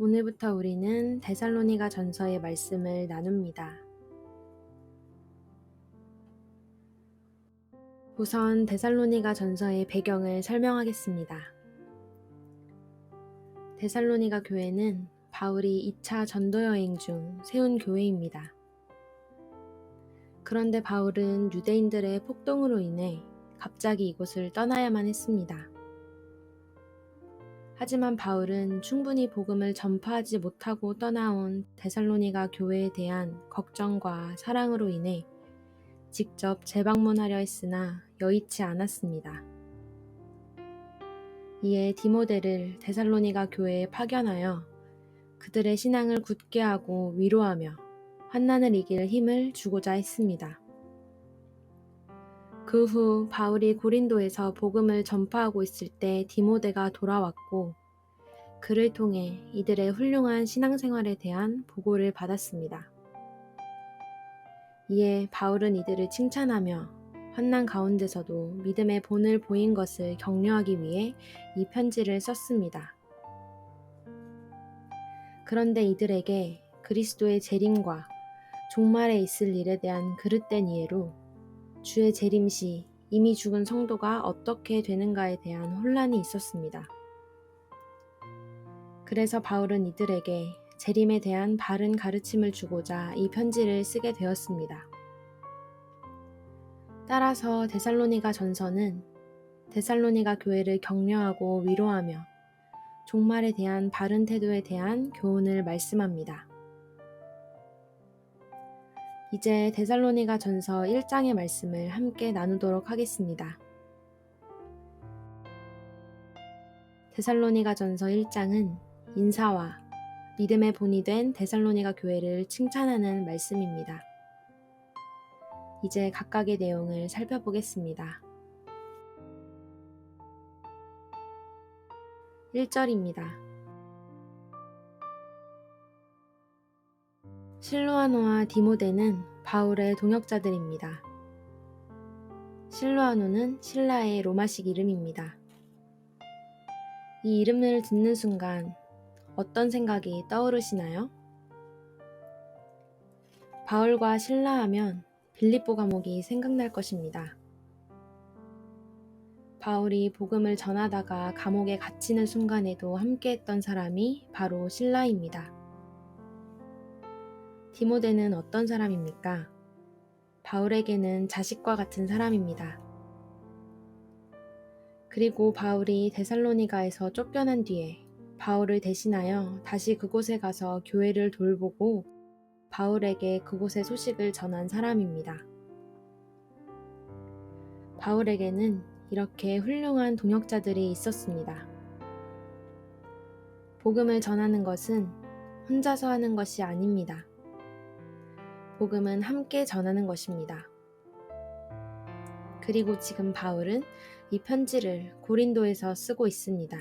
오늘부터 우리는 데살로니가 전서의 말씀을 나눕니다. 우선 데살로니가 전서의 배경을 설명하겠습니다. 데살로니가 교회는 바울이 2차 전도 여행 중 세운 교회입니다. 그런데 바울은 유대인들의 폭동으로 인해 갑자기 이곳을 떠나야만 했습니다. 하지만 바울은 충분히 복음을 전파하지 못하고 떠나온 데살로니가 교회에 대한 걱정과 사랑으로 인해 직접 재방문하려 했으나 여의치 않았습니다. 이에 디모데를 데살로니가 교회에 파견하여 그들의 신앙을 굳게 하고 위로하며 환난을 이길 힘을 주고자 했습니다. 그 후 바울이 고린도에서 복음을 전파하고 있을 때 디모데가 돌아왔고 그를 통해 이들의 훌륭한 신앙생활에 대한 보고를 받았습니다. 이에 바울은 이들을 칭찬하며 환난 가운데서도 믿음의 본을 보인 것을 격려하기 위해 이 편지를 썼습니다. 그런데 이들에게 그리스도의 재림과 종말에 있을 일에 대한 그릇된 이해로 주의 재림 시 이미 죽은 성도가 어떻게 되는가에 대한 혼란이 있었습니다. 그래서 바울은 이들에게 재림에 대한 바른 가르침을 주고자 이 편지를 쓰게 되었습니다. 따라서 데살로니가 전서는 데살로니가 교회를 격려하고 위로하며 종말에 대한 바른 태도에 대한 교훈을 말씀합니다. 이제 데살로니가 전서 1장의 말씀을 함께 나누도록 하겠습니다. 데살로니가 전서 1장은 인사와 믿음의 본이 된 데살로니가 교회를 칭찬하는 말씀입니다. 이제 각각의 내용을 살펴보겠습니다. 1절입니다. 실로아노와 디모데는 바울의 동역자들입니다. 실로아노는 신라의 로마식 이름입니다. 이 이름을 듣는 순간 어떤 생각이 떠오르시나요? 바울과 신라 하면 빌립보 감옥이 생각날 것입니다. 바울이 복음을 전하다가 감옥에 갇히는 순간에도 함께했던 사람이 바로 신라입니다. 디모데는 어떤 사람입니까? 바울에게는 자식과 같은 사람입니다. 그리고 바울이 데살로니가에서 쫓겨난 뒤에 바울을 대신하여 다시 그곳에 가서 교회를 돌보고 바울에게 그곳의 소식을 전한 사람입니다. 바울에게는 이렇게 훌륭한 동역자들이 있었습니다. 복음을 전하는 것은 혼자서 하는 것이 아닙니다. 복음은 함께 전하는 것입니다. 그리고 지금 바울은 이 편지를 고린도에서 쓰고 있습니다.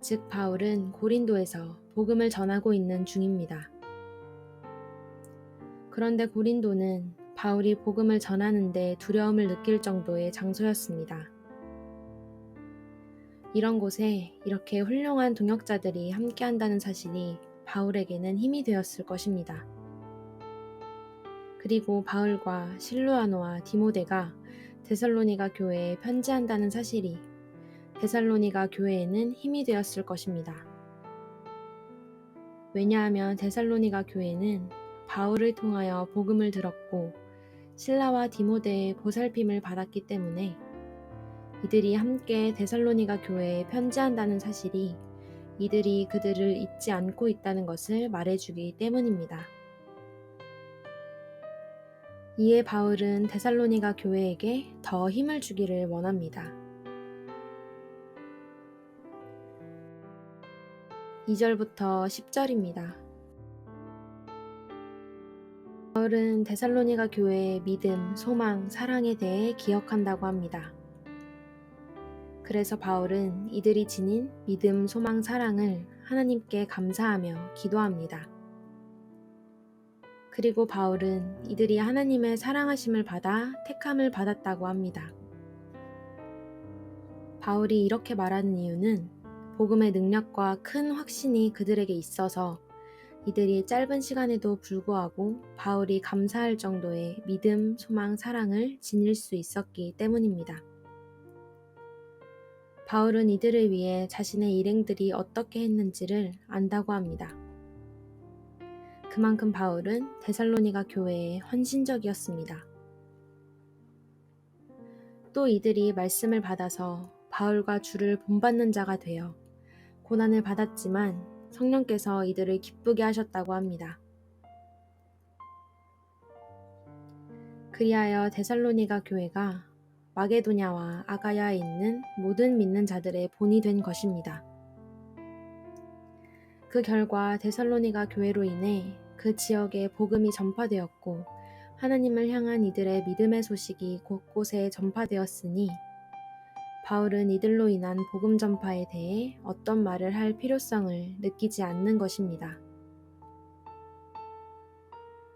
즉 바울은 고린도에서 복음을 전하고 있는 중입니다. 그런데 고린도는 바울이 복음을 전하는데 두려움을 느낄 정도의 장소였습니다. 이런 곳에 이렇게 훌륭한 동역자들이 함께한다는 사실이 바울에게는 힘이 되었을 것입니다. 그리고 바울과 실로아노와 디모데가 데살로니가 교회에 편지한다는 사실이 데살로니가 교회에는 힘이 되었을 것입니다. 왜냐하면 데살로니가 교회는 바울을 통하여 복음을 들었고 실라와 디모데의 보살핌을 받았기 때문에 이들이 함께 데살로니가 교회에 편지한다는 사실이 이들이 그들을 잊지 않고 있다는 것을 말해주기 때문입니다. 이에 바울은 데살로니가 교회에게 더 힘을 주기를 원합니다. 2절부터 10절입니다. 바울은 데살로니가 교회의 믿음, 소망, 사랑에 대해 기억한다고 합니다. 그래서 바울은 이들이 지닌 믿음, 소망, 사랑을 하나님께 감사하며 기도합니다. 그리고 바울은 이들이 하나님의 사랑하심을 받아 택함을 받았다고 합니다. 바울이 이렇게 말하는 이유는 복음의 능력과 큰 확신이 그들에게 있어서 이들이 짧은 시간에도 불구하고 바울이 감사할 정도의 믿음, 소망, 사랑을 지닐 수 있었기 때문입니다. 바울은 이들을 위해 자신의 일행들이 어떻게 했는지를 안다고 합니다. 그만큼 바울은 데살로니가 교회에 헌신적이었습니다. 또 이들이 말씀을 받아서 바울과 주를 본받는 자가 되어 고난을 받았지만 성령께서 이들을 기쁘게 하셨다고 합니다. 그리하여 데살로니가 교회가 마게도냐와 아가야에 있는 모든 믿는 자들의 본이 된 것입니다. 그 결과 데살로니가 교회로 인해 그 지역에 복음이 전파되었고 하나님을 향한 이들의 믿음의 소식이 곳곳에 전파되었으니 바울은 이들로 인한 복음 전파에 대해 어떤 말을 할 필요성을 느끼지 않는 것입니다.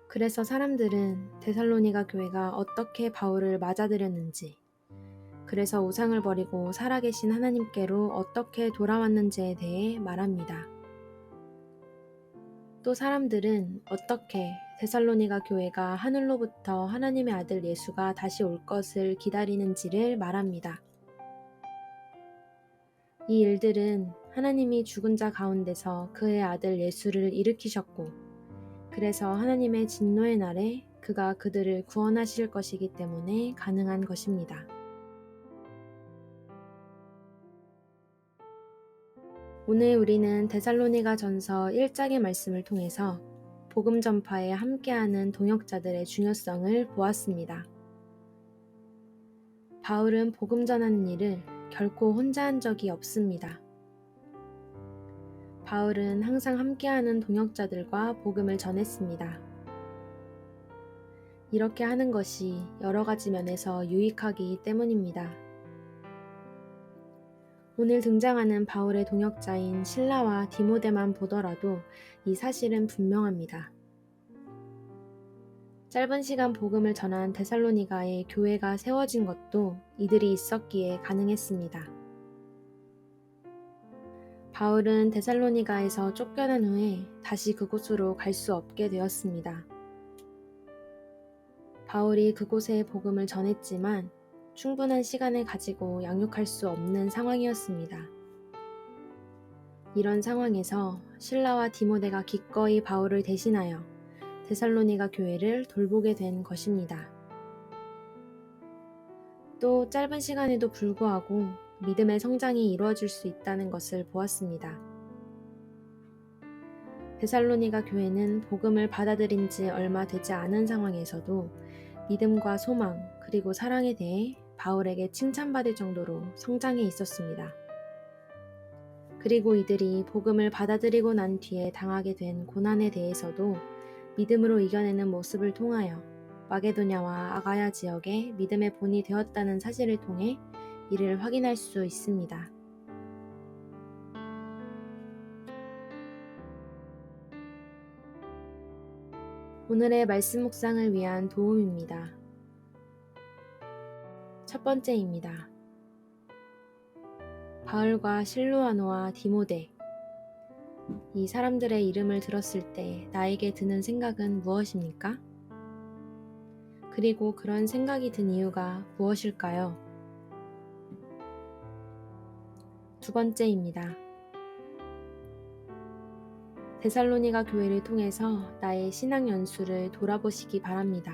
그래서 사람들은 데살로니가 교회가 어떻게 바울을 맞아들였는지, 그래서 우상을 버리고 살아계신 하나님께로 어떻게 돌아왔는지에 대해 말합니다. 또 사람들은 어떻게 데살로니가 교회가 하늘로부터 하나님의 아들 예수가 다시 올 것을 기다리는지를 말합니다. 이 일들은 하나님이 죽은 자 가운데서 그의 아들 예수를 일으키셨고, 그래서 하나님의 진노의 날에 그가 그들을 구원하실 것이기 때문에 가능한 것입니다. 오늘 우리는 데살로니가 전서 1장의 말씀을 통해서 복음 전파에 함께하는 동역자들의 중요성을 보았습니다. 바울은 복음 전하는 일을 결코 혼자 한 적이 없습니다. 바울은 항상 함께하는 동역자들과 복음을 전했습니다. 이렇게 하는 것이 여러 가지 면에서 유익하기 때문입니다. 오늘 등장하는 바울의 동역자인 실라와 디모데만 보더라도 이 사실은 분명합니다. 짧은 시간 복음을 전한 데살로니가의 교회가 세워진 것도 이들이 있었기에 가능했습니다. 바울은 데살로니가에서 쫓겨난 후에 다시 그곳으로 갈 수 없게 되었습니다. 바울이 그곳에 복음을 전했지만 충분한 시간을 가지고 양육할 수 없는 상황이었습니다. 이런 상황에서 실라와 디모데가 기꺼이 바울을 대신하여 데살로니가 교회를 돌보게 된 것입니다. 또 짧은 시간에도 불구하고 믿음의 성장이 이루어질 수 있다는 것을 보았습니다. 데살로니가 교회는 복음을 받아들인 지 얼마 되지 않은 상황에서도 믿음과 소망 그리고 사랑에 대해 바울에게 칭찬받을 정도로 성장해 있었습니다. 그리고 이들이 복음을 받아들이고 난 뒤에 당하게 된 고난에 대해서도 믿음으로 이겨내는 모습을 통하여 마게도냐와 아가야 지역에 믿음의 본이 되었다는 사실을 통해 이를 확인할 수 있습니다. 오늘의 말씀 묵상을 위한 도움입니다. 첫 번째입니다. 바울과 실로아노와 디모데, 이 사람들의 이름을 들었을 때 나에게 드는 생각은 무엇입니까? 그리고 그런 생각이 든 이유가 무엇일까요? 두 번째입니다. 데살로니가 교회를 통해서 나의 신앙 연수를 돌아보시기 바랍니다.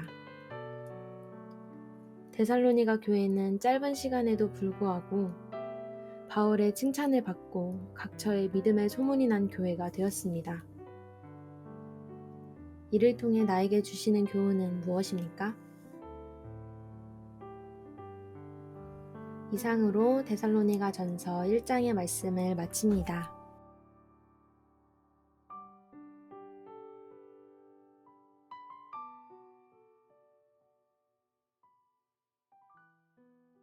데살로니가 교회는 짧은 시간에도 불구하고 바울의 칭찬을 받고 각처에 믿음의 소문이 난 교회가 되었습니다. 이를 통해 나에게 주시는 교훈은 무엇입니까? 이상으로 데살로니가 전서 1장의 말씀을 마칩니다.